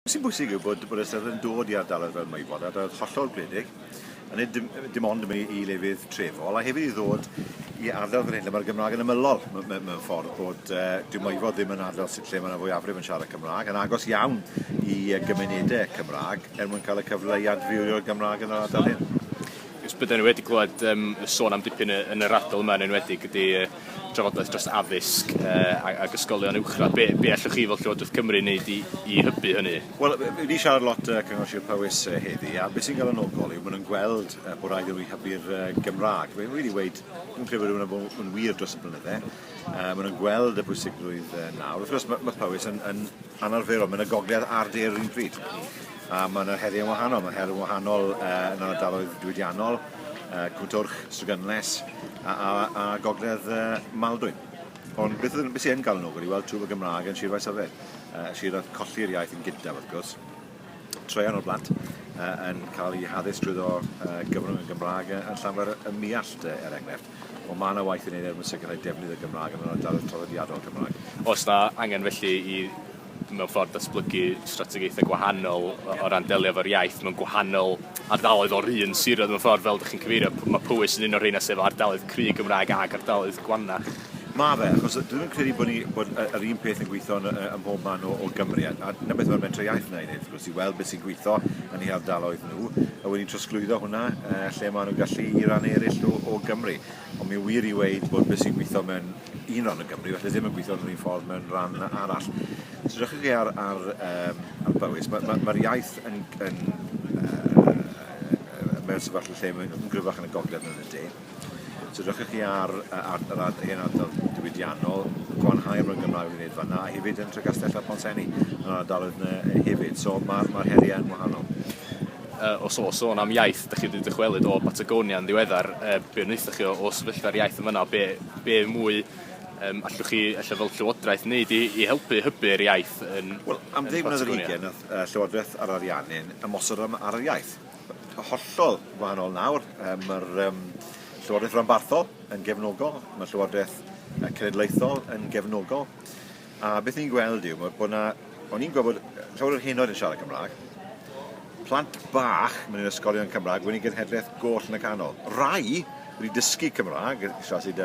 Sy'n bwysig yw bod y Steddfod yn dod i ardaloedd fel Meifod, ardaloedd hollol gwledig, a nid dim ond i lefydd trefol, a hefyd i ddod i ardal fel hyn lle mae'r Gymraeg yn ymylol mewn ffordd bod dyw Meifod ddim yn ardal lle mae yna fwyafrif yn siarad Cymraeg, yn agos iawn i gymunedau Cymraeg mwyn cael y cyfle i adfywio'r Gymraeg yn yr ardal hyn. Byddwn ni wedi clywed sôn am dipyn yn yr ardal yma yn enwedig ydy trafodaeth dros addysg ac ysgolion uwchradd. Be allwch chi fel Llywodraeth Cymru wneud i hybu hynny? Wel, wedi siarad lot Cyngor Sir Powys heddi, a beth sy'n cael yn ogol yw maen nhw'n gweld bod rhaid i nhw hybu'r Gymraeg. Mae'n wedi dweud, dwi'n credu bod nhw'n wir dros y blynyddau. Maen nhw'n gweld y bwysigrwydd nawr. Wrth gwrs, mae Powys yn anarferol, mae'n y gogledd ar de'r un pryd. A mae'n heriau'n wahanol, mae'n heriau'n wahanol yn ardaloedd diwydiannol, Cwmtwrch, Stryganles a gogledd Maldwyn. Ond beth sy'n gael yn ogl i weld trwy'r Gymraeg yn Sir Faes Yfed. Sir a colli'r iaith yn gyntaf, wrth gwrs. Treian o'r blant yn cael ei haddysg drwy gyfrwng y Gymraeg yn llawer y miallt enghraifft. Ond mae yna waith yn ei wneud yn sicrhau defnydd y Gymraeg yn ardaloedd traddodiadol Cymraeg. Oes na angen felly i mewn ffordd datblygu strategaethau gwahanol o ran delio efo'r iaith mewn gwahanol ardaloedd o'r un siroedd mewn ffordd fel ydych chi'n cyfeirio, mae Powys yn un o'r rheina sef ardaloedd cry Gymraeg ac ardaloedd gwanach. Mae fe, achos dwi'n credu bod yr un peth yn gweithio ym mhob man o Gymru, a na beth mae'r mentre iaith yna i wneud, wrth gwrs, i weld beth sy'n gweithio yn eu ardaloedd nhw, a wedi'n trosglwyddo hwnna lle maen nhw'n gallu i ran eraill o Gymru. Ond mi'n wir i weid bod beth sy'n gweithio mewn un ran o Gymru, felly ddim yn gweithio yn un ffordd mewn ran arall. So drwch chi ar Powys, mae'r iaith yn mewn sefyllfa lle mae'n gryfach yn y gogledd yn y de. So drwch chi ar yr hen ardal diwydiannol, gwanhau'r rhwng Gymraeg wedi'i wneud fanna, a hefyd yn Tregastell a Pontsenni yn ardaloedd hefyd. So mae'r heriau yn wahanol. Os sôn am iaith, ydych chi wedi dychwelyd o Patagonia yn ddiweddar, be wnaethoch chi o sefyllfa'r iaith yn fanna, be mwy allwch chi fel Llywodraeth wneud i helpu hybu'r iaith yn Patagonia? Wel, am 10 mlynedd ar hugain, Llywodraeth ar Ariannin ymosod ar yr iaith. Hollol wahanol nawr. Mae'r Llywodraeth Ranbarthol yn gefnogol, mae'r Llywodraeth Cenedlaethol yn gefnogol. A beth ni'n gweld yw, bod o'n i'n gweld bod llawer o'r henoed yn siarad Cymraeg. Plant bach mewn ysgolion Cymraeg wedi'n genhedlaeth goll yn y canol. Rai wedi dysgu Cymraeg, sydd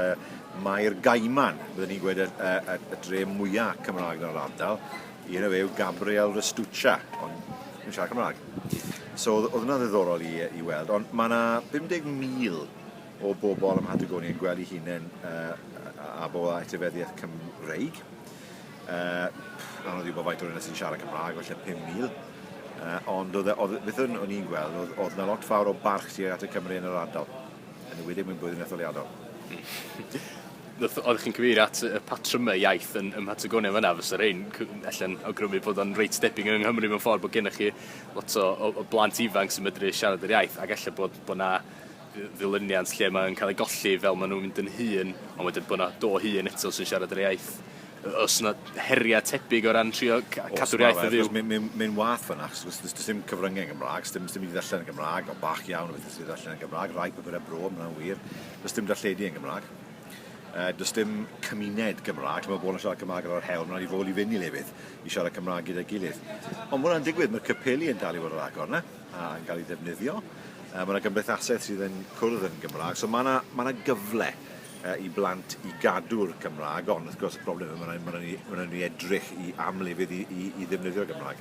Mair Gaiman, byddwn ni'n gweud y dre mwyaf Cymraeg yn yr ardal. Un o fe yw Gabriel Restuccia, ond yn siarad Cymraeg. So oedd hwnna'n ddiddorol i weld, ond mae yna 50,000 o bobl ym Patagonia yn gweld eu hunain a bobl a etifeddiaeth Cymreig. Anodd yw bod faint o'r un sy'n siarad Cymraeg, felly 5,000. Ond beth o'n i'n gweld, oedd yna lot fawr o barch tuag at y Cymru yn yr ardal. Yn ymwedig mewn blwyddyn etholiadol. Oeddech chi'n cyfeirio at y patrymau iaith yn Patagonia fyna, fysa rhain allan awgrymu bod o'n reit debyg yng Nghymru mewn ffordd bod gennych chi lot o blant ifanc sy'n medru siarad yr iaith, ac allan bod na ddilyniant lle mae'n cael ei golli fel maen nhw'n mynd yn hun, ond wedyn bod na do hun eto sy'n siarad yr iaith. Os yna heriau tebyg o ran trio cadw'r iaith y fyw? Mae'n wath fyna, does dim cyfryngau yn Gymraeg, does dim i ddallen yn Gymraeg, o bach iawn o beth sydd ddallen yn Gymraeg, rai papurau bro, mae'n wir, does dim darlledu yn Gymraeg. Does dim cymuned Gymraeg, mae bobl yn siarad Cymraeg ar yr hewl, mae'n rhaid i fod i fynd i lefydd i siarad Cymraeg gyda'i gilydd. Ond mae hwnna'n digwydd, mae'r capeli yn dal i fod yr agor yna, a'n cael ei ddefnyddio. Mae yna gymdeithasau sydd yn cwrdd yn Gymraeg, so mae yna gyfle i blant i gadw'r Gymraeg, ond wrth gwrs y broblem yw mae'n nhw'n edrych am lefydd i ddefnyddio'r Gymraeg.